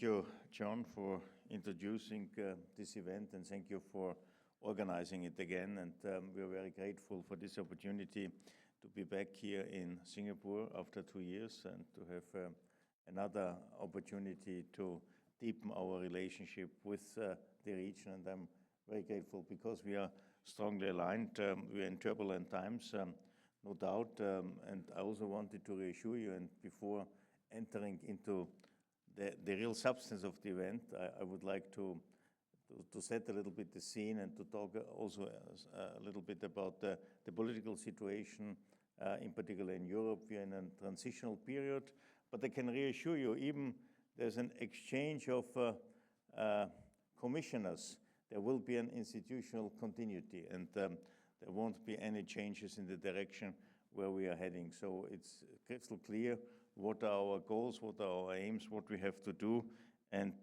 you, John, for introducing this event, and thank you for organizing it again. And we are very grateful for this opportunity to be back here in Singapore after 2 years and to have another opportunity to deepen our relationship with the region. And I'm very grateful because we are strongly aligned. We are in turbulent times, no doubt. And I also wanted to reassure you, and before entering into the real substance of the event, I would like to set a little bit the scene and to talk also a little bit about the political situation, in particular in Europe. We are in a transitional period, but I can reassure you, even there's an exchange of commissioners, there will be an institutional continuity, and there won't be any changes in the direction where we are heading. So it's crystal clear what are our goals, what are our aims, what we have to do, and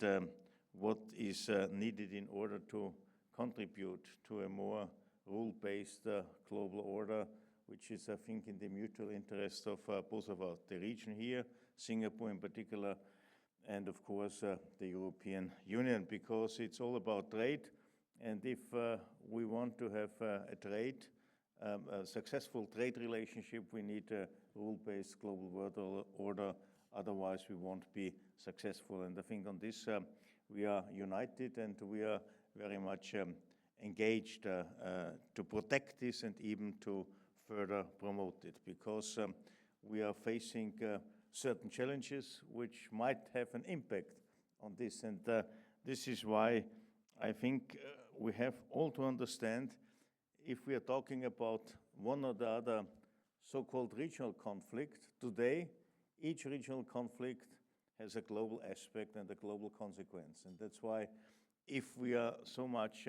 what is needed in order to contribute to a more rule-based global order, which is, I think, in the mutual interest of both of us, the region here, Singapore in particular, and of course the European Union, because it's all about trade. And if we want to have a successful trade relationship, we need a rule-based global world order. Otherwise, we won't be successful. And I think on this, we are united and we are very much engaged to protect this and even to further promote it, because we are facing certain challenges which might have an impact on this. And this is why I think we have all to understand, if we are talking about one or the other so-called regional conflict, today each regional conflict has a global aspect and a global consequence. And that's why if we are so much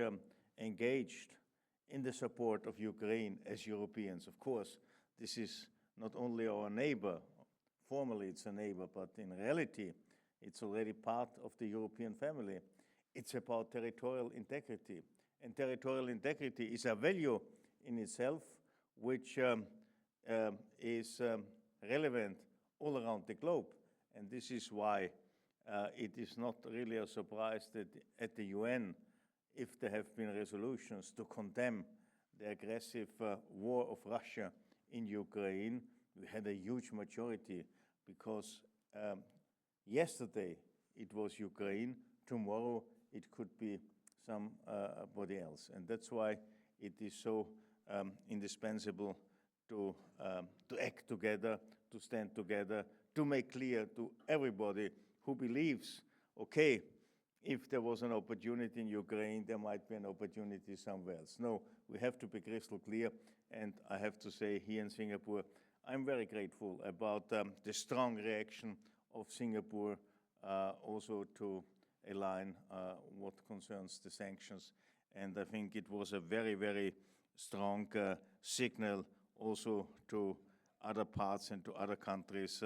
engaged in the support of Ukraine as Europeans, of course, this is not only our neighbor, formally it's a neighbor, but in reality it's already part of the European family. It's about territorial integrity. And territorial integrity is a value in itself which is relevant all around the globe. And this is why it is not really a surprise that at the UN, if there have been resolutions to condemn the aggressive war of Russia in Ukraine, we had a huge majority, because yesterday it was Ukraine, tomorrow it could be somebody else. And that's why it is so indispensable to act together, to stand together, to make clear to everybody who believes, okay, if there was an opportunity in Ukraine, there might be an opportunity somewhere else. No, we have to be crystal clear. And I have to say, here in Singapore, I'm very grateful about the strong reaction of Singapore also to align what concerns the sanctions. And I think it was a very, very strong signal also to other parts and to other countries,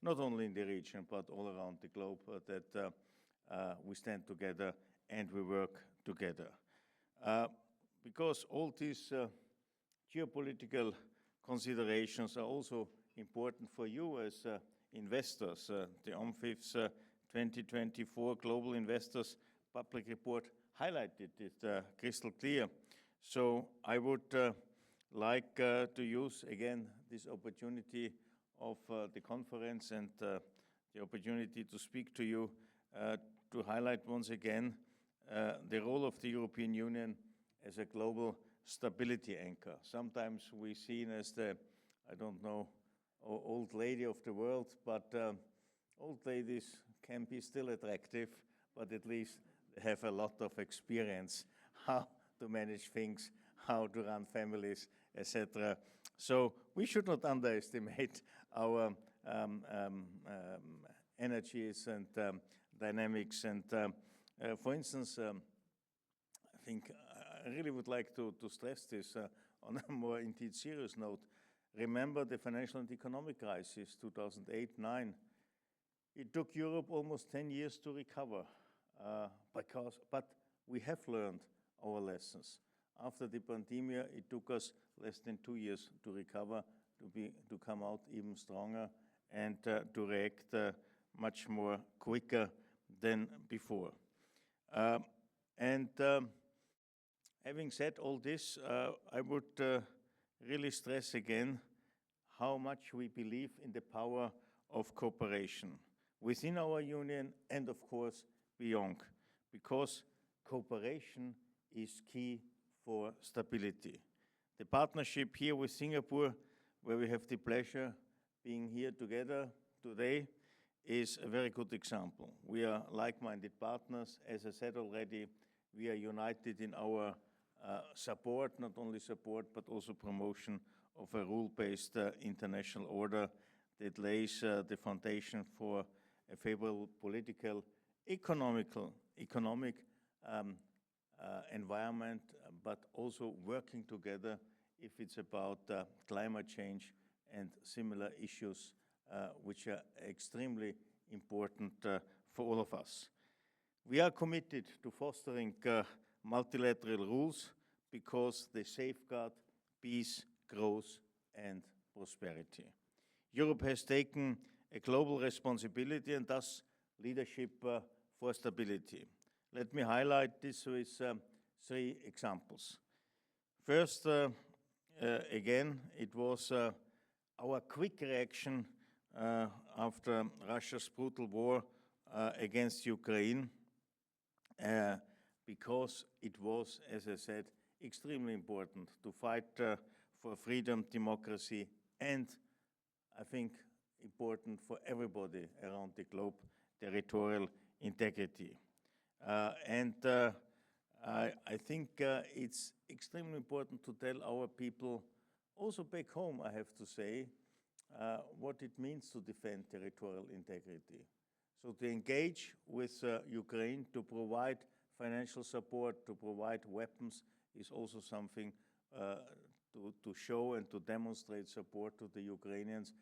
not only in the region, but all around the globe, that we stand together and we work together. Because all these geopolitical considerations are also important for you as investors. The OMFIF's 2024 Global Investors Public Report highlighted it crystal clear. So I would like to use again this opportunity of the conference and the opportunity to speak to you to highlight once again the role of the European Union as a global stability anchor. Sometimes we're seen as the, I don't know, old lady of the world, but old ladies can be still attractive, but at least they have a lot of experience how to manage things, how to run families, etc. So we should not underestimate our energies and dynamics. And for instance, I think I really would like to stress this on a more indeed serious note. Remember the financial and economic crisis, 2008-9. It took Europe almost 10 years to recover, but we have learned our lessons. After the pandemic, it took us less than 2 years to recover, to come out even stronger, and to react much more quicker than before. And having said all this, I would really stress again how much we believe in the power of cooperation within our union and, of course, beyond, because cooperation is key for stability. The partnership here with Singapore, where we have the pleasure being here together today, is a very good example. We are like-minded partners. As I said already, we are united in our support, not only support, but also promotion of a rule-based international order that lays the foundation for a favorable political, economic environment, but also working together if it's about climate change and similar issues which are extremely important for all of us. We are committed to fostering multilateral rules because they safeguard peace, growth, and prosperity. Europe has taken a global responsibility and thus leadership for stability. Let me highlight this with 3 examples. First, again, it was our quick reaction after Russia's brutal war against Ukraine, because it was, as I said, extremely important to fight for freedom, democracy, and I think important for everybody around the globe, territorial integrity. I think it's extremely important to tell our people, also back home, I have to say, what it means to defend territorial integrity. So to engage with Ukraine, to provide financial support, to provide weapons, is also something to show and to demonstrate support to the Ukrainians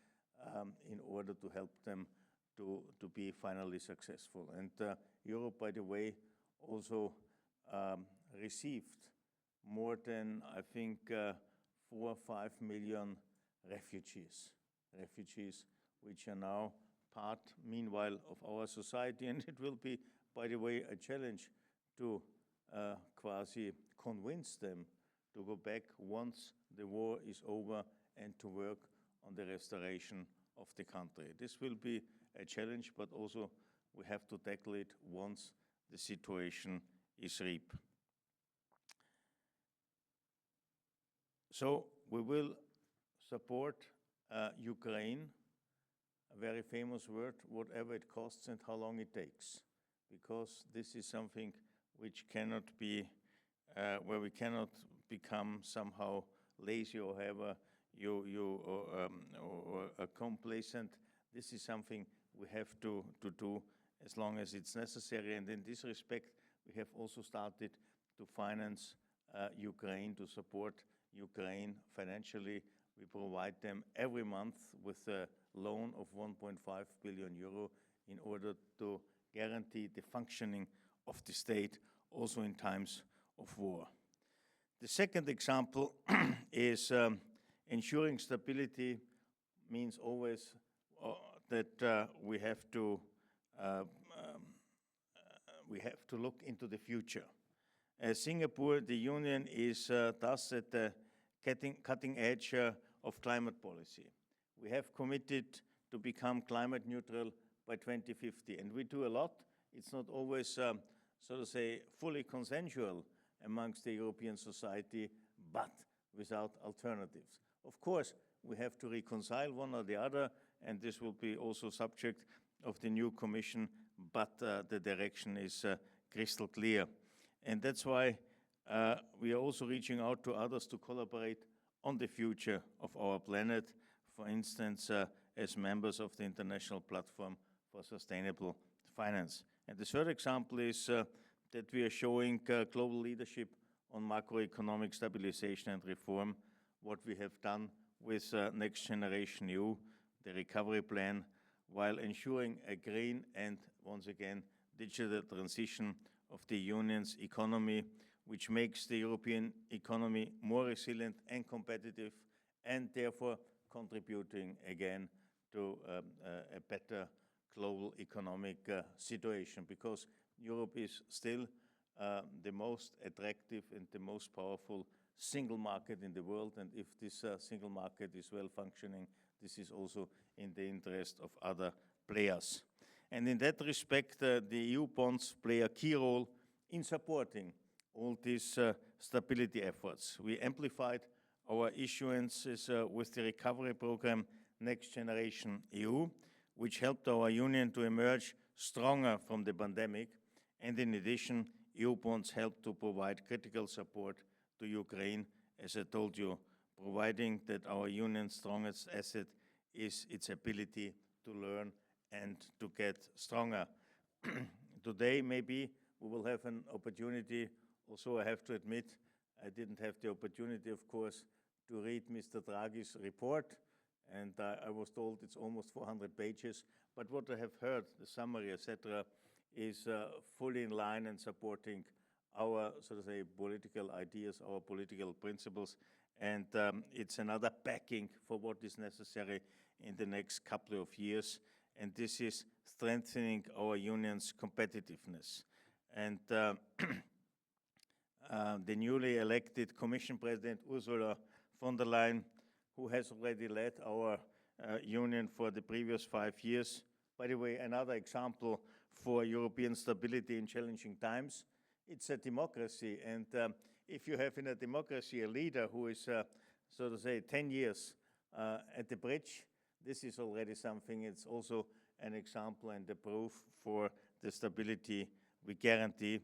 in order to help them to be finally successful. And Europe, by the way, also received more than, I think, 4 or 5 million refugees which are now part, meanwhile, of our society. And it will be, by the way, a challenge to quasi convince them to go back once the war is over and to work on the restoration of the country. This will be a challenge, but also we have to tackle it once the situation is reap. So we will support Ukraine, a very famous word, whatever it costs and how long it takes, because this is something which cannot be, where we cannot become somehow lazy or however or complacent. This is something we have to do as long as it's necessary. And in this respect, we have also started to finance Ukraine, to support Ukraine financially. We provide them every month with a loan of 1.5 billion euro in order to guarantee the functioning of the state also in times of war. The second example is ensuring stability means always that we have to look into the future. As Singapore, the Union is thus at the cutting edge of climate policy. We have committed to become climate neutral by 2050, and we do a lot. It's not always, so to say, fully consensual amongst the European society, but without alternatives. Of course, we have to reconcile one or the other, and this will be also subject of the new Commission, but the direction is crystal clear. And that's why we are also reaching out to others to collaborate on the future of our planet, for instance, as members of the International Platform for Sustainable Finance. And the third example is that we are showing global leadership on macroeconomic stabilization and reform, what we have done with Next Generation EU, the recovery plan, while ensuring a green and, once again, digital transition of the Union's economy, which makes the European economy more resilient and competitive, and therefore contributing again to a better global economic situation, because Europe is still the most attractive and the most powerful single market in the world. And if this single market is well functioning, this is also in the interest of other players. And in that respect, the EU bonds play a key role in supporting all these stability efforts. We amplified our issuances with the recovery program Next Generation EU, which helped our union to emerge stronger from the pandemic. And in addition, EU bonds helped to provide critical support to Ukraine, as I told you, providing that our union's strongest asset is its ability to learn and to get stronger. Today, maybe we will have an opportunity. Also, I have to admit, I didn't have the opportunity, of course, to read Mr. Draghi's report, and I was told it's almost 400 pages. But what I have heard, the summary, etc., is fully in line and supporting our, so to say, political ideas, our political principles, and it's another backing for what is necessary in the next couple of years, and this is strengthening our union's competitiveness. And the newly elected Commission President Ursula von der Leyen, who has already led our union for the previous 5 years. By the way, another example for European stability in challenging times. It's a democracy, and if you have in a democracy a leader who is, so to say, 10 years at the bridge, this is already something. It's also an example and a proof for the stability we guarantee.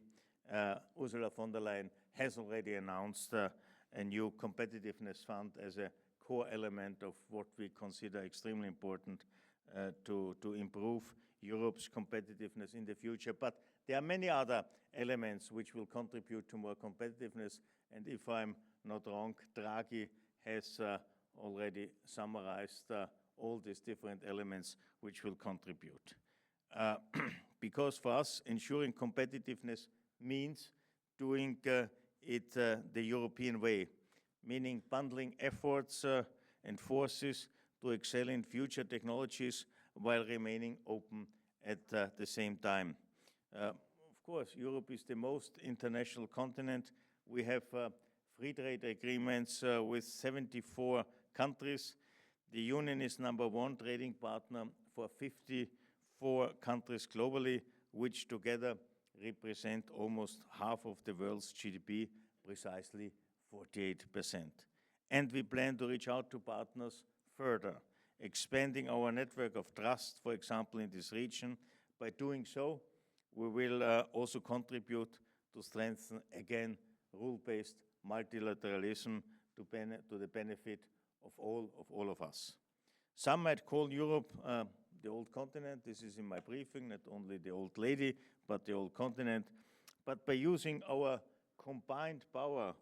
Ursula von der Leyen has already announced a new competitiveness fund as a core element of what we consider extremely important to improve Europe's competitiveness in the future. But there are many other elements which will contribute to more competitiveness, and if I'm not wrong, Draghi has already summarized all these different elements which will contribute. Because for us, ensuring competitiveness means doing it the European way, meaning bundling efforts and forces to excel in future technologies while remaining open at the same time. Of course, Europe is the most international continent. We have free trade agreements with 74 countries. The Union is #1 trading partner for 54 countries globally, which together represent almost half of the world's GDP, precisely 48%. And we plan to reach out to partners further, expanding our network of trust, for example, in this region. By doing so, we will also contribute to strengthen, again, rule-based multilateralism to the benefit of all of us. Some might call Europe the old continent. This is in my briefing, not only the old lady, but the old continent. But by using our combined power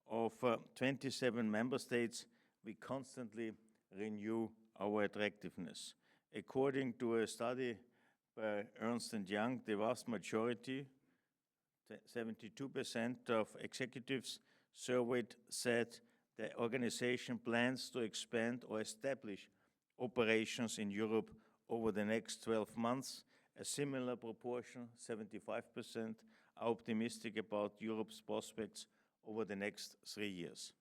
of 27 member states, we constantly renew our attractiveness. According to a study by Ernst & Young, the vast majority, 72% of executives surveyed, said the organization plans to expand or establish operations in Europe over the next 12 months. A similar proportion, 75%, are optimistic about Europe's prospects over the next 3 years.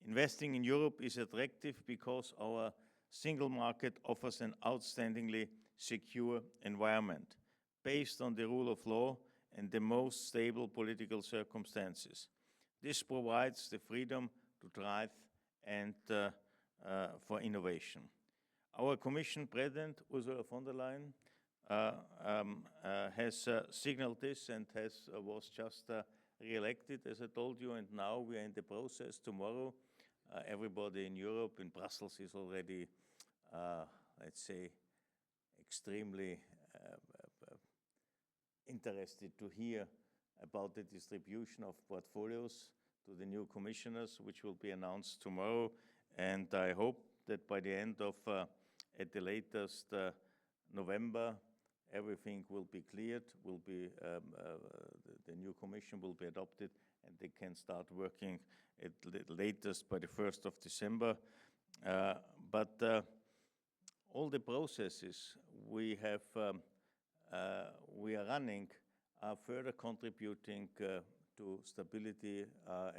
Investing in Europe is attractive because our single market offers an outstandingly secure environment based on the rule of law and the most stable political circumstances. This provides the freedom to thrive and for innovation. Our Commission President, Ursula von der Leyen, has signaled this and was just re-elected, as I told you, and now we are in the process. Tomorrow, everybody in Europe, in Brussels, is already, let's say, extremely interested to hear about the distribution of portfolios to the new commissioners, which will be announced tomorrow. And I hope that by the end of, at the latest, November, everything will be cleared, the new commission will be adopted, and they can start working at the latest by the 1st of December. But all the processes we are running are further contributing to stability,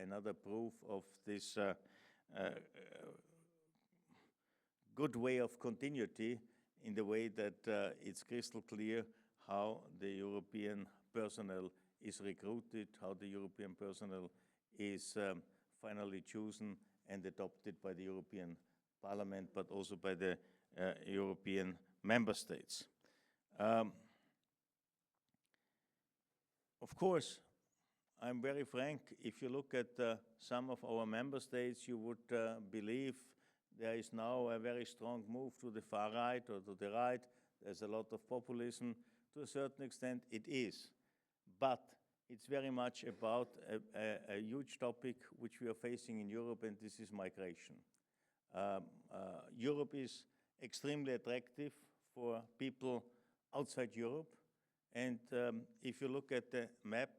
another proof of this good way of continuity in the way that it's crystal clear how the European personnel is recruited, how the European personnel is finally chosen and adopted by the European Parliament, but also by the European member states. Of course, I'm very frank, if you look at some of our member states, you would believe there is now a very strong move to the far right or to the right. There's a lot of populism. To a certain extent, it is. But it's very much about a huge topic which we are facing in Europe, and this is migration. Europe is extremely attractive for people outside Europe. And if you look at the map,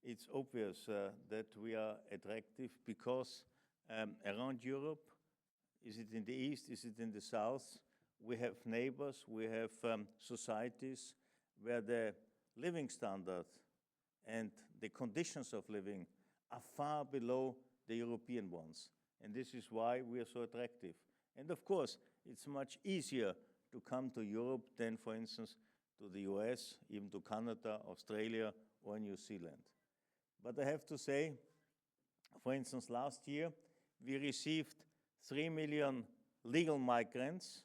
it's obvious that we are attractive because around Europe, is it in the east, is it in the south, we have neighbors, we have societies where the living standard and the conditions of living are far below the European ones. And this is why we are so attractive. And of course, it's much easier to come to Europe than, for instance, to the US, even to Canada, Australia, or New Zealand. But I have to say, for instance, last year, we received 3 million legal migrants,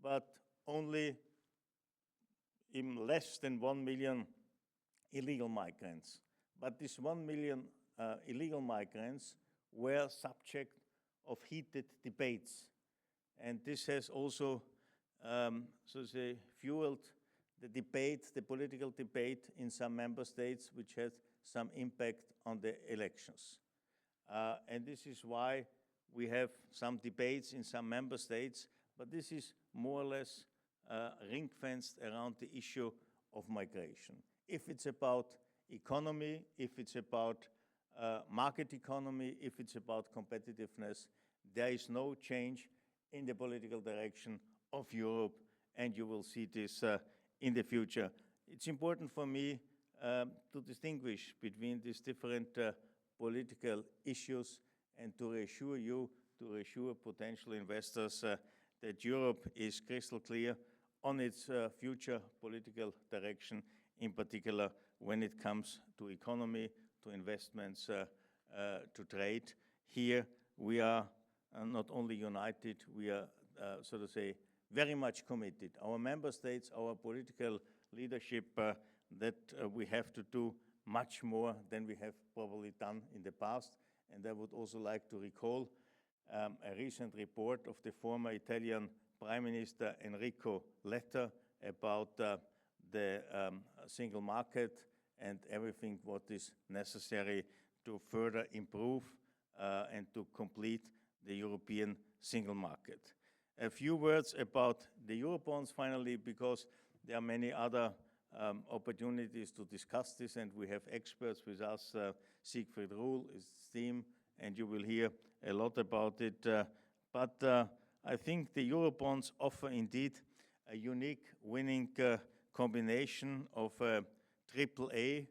but only in less than 1 million illegal migrants. But these 1 million illegal migrants were subject of heated debates. And this has also, so to say, fueled the debate, the political debate in some member states, which had some impact on the elections. And this is why we have some debates in some member states, but this is more or less ring-fenced around the issue of migration. If it's about economy, if it's about market economy, if it's about competitiveness, there is no change in the political direction of Europe, and you will see this in the future. It's important for me to distinguish between these different political issues and to reassure you, to reassure potential investors that Europe is crystal clear on its future political direction, in particular when it comes to economy, to investments, to trade. Here we are not only united, we are, so to say, very much committed. Our member states, our political leadership, that we have to do much more than we have probably done in the past. And I would also like to recall a recent report of the former Italian Prime Minister Enrico Letta about the single market and everything what is necessary to further improve and to complete the European single market. A few words about the Eurobonds finally, because there are many other opportunities to discuss this, and we have experts with us. Siegfried Ruhl is team, and you will hear a lot about it. But I think the Eurobonds offer indeed a unique winning combination of AAA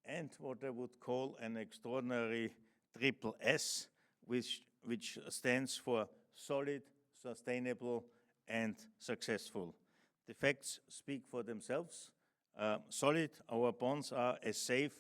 and what I would call an extraordinary triple S, which stands for solid, sustainable, and successful. The facts speak for themselves. Solid, our bonds are as safe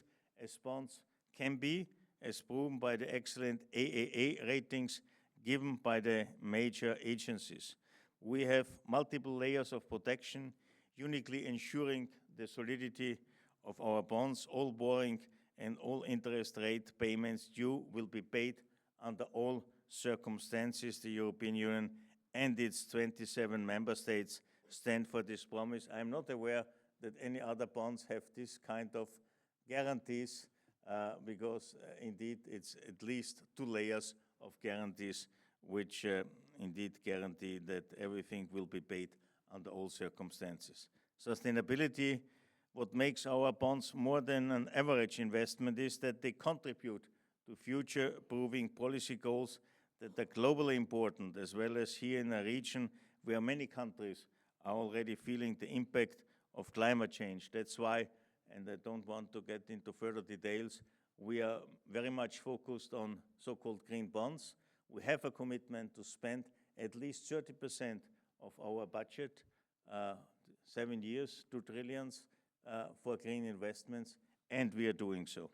as bonds can be, as proven by the excellent AAA ratings given by the major agencies. We have multiple layers of protection, uniquely ensuring the solidity of our bonds. All borrowing and all interest rate payments due will be paid under all circumstances. The European Union and its 27 member states stand for this promise. I am not aware that any other bonds have this kind of guarantees because indeed it's at least 2 layers of guarantees which indeed guarantee that everything will be paid under all circumstances. Sustainability, what makes our bonds more than an average investment is that they contribute to future-proofing policy goals that are globally important, as well as here in a region where many countries are already feeling the impact of climate change. That's why, and I don't want to get into further details, we are very much focused on so-called green bonds. We have a commitment to spend at least 30% of our budget, 7 years, 2 trillions, for green investments, and we are doing so.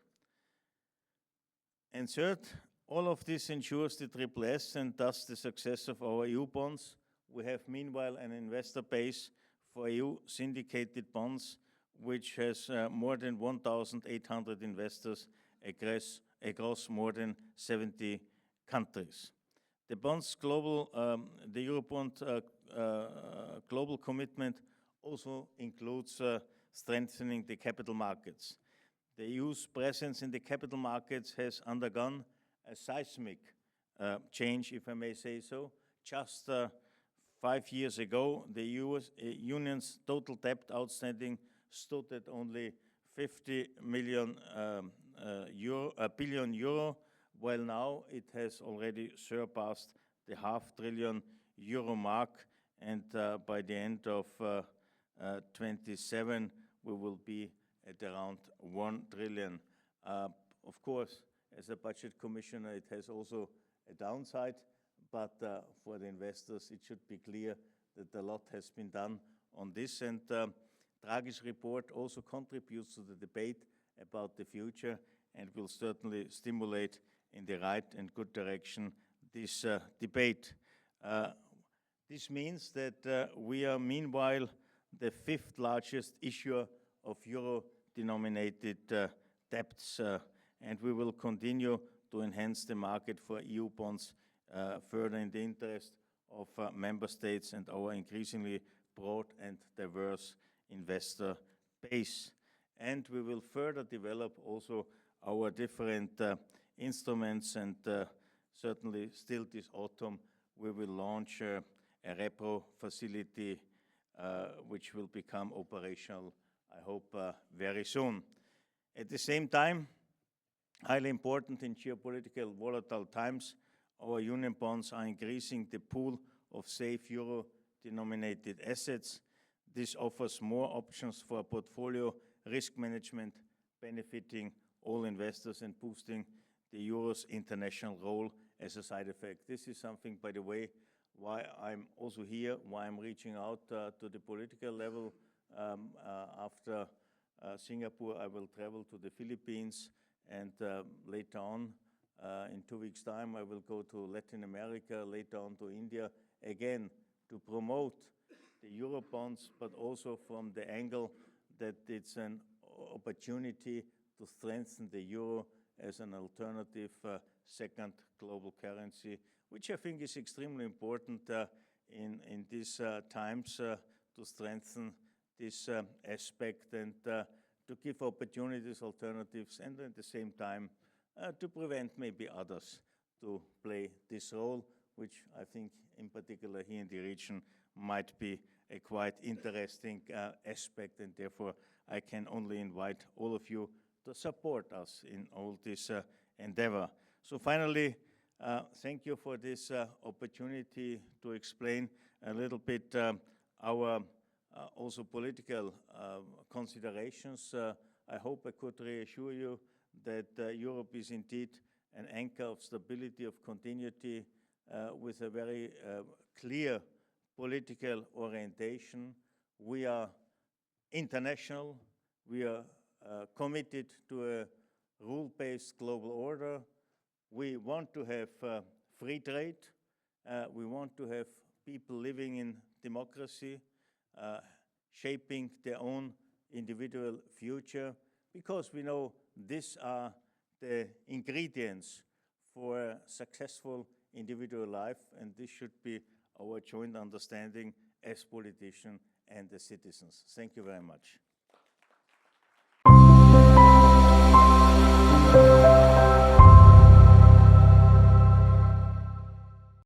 And third, all of this ensures the triple S and thus the success of our EU bonds. We have meanwhile an investor base for EU syndicated bonds, which has more than 1,800 investors across more than 70 countries. The bonds global, the Eurobond global commitment also includes strengthening the capital markets. The EU's presence in the capital markets has undergone a seismic change, if I may say so. Just 5 years ago, the Union's total debt outstanding stood at only 50 billion euro, while now it has already surpassed the €500 billion mark, and by the end of 27 we will be at around 1 trillion. Of course, as a budget commissioner, it has also a downside, but for the investors it should be clear that a lot has been done on this, and Draghi's report also contributes to the debate about the future and will certainly stimulate in the right and good direction this debate. This means that we are meanwhile the 5th largest issuer of euro-denominated debts, and we will continue to enhance the market for EU bonds further in the interest of member states and our increasingly broad and diverse investor base. And we will further develop also our different instruments, and certainly still this autumn we will launch a repo facility which will become operational, I hope, very soon. At the same time, highly important in geopolitical volatile times, our union bonds are increasing the pool of safe euro-denominated assets. This offers more options for portfolio risk management, benefiting all investors and boosting the euro's international role as a side effect. This is something, by the way, why I'm also here, why I'm reaching out to the political level. After Singapore, I will travel to the Philippines, and later on, in 2 weeks' time, I will go to Latin America, later on to India, again to promote the Eurobonds, but also from the angle that it's an opportunity to strengthen the euro as an alternative second global currency, which I think is extremely important in these times, to strengthen this aspect and to give opportunities, alternatives, and at the same time to prevent maybe others to play this role, which I think in particular here in the region might be a quite interesting aspect, and therefore I can only invite all of you to support us in all this endeavor. So finally, thank you for this opportunity to explain a little bit our also political considerations. I hope I could reassure you that Europe is indeed an anchor of stability, of continuity, with a very clear political orientation. We are international. We are committed to a rule-based global order. We want to have free trade. We want to have people living in democracy, shaping their own individual future, because we know these are the ingredients for a successful individual life, and this should be our joint understanding as politicians and as citizens. Thank you very much.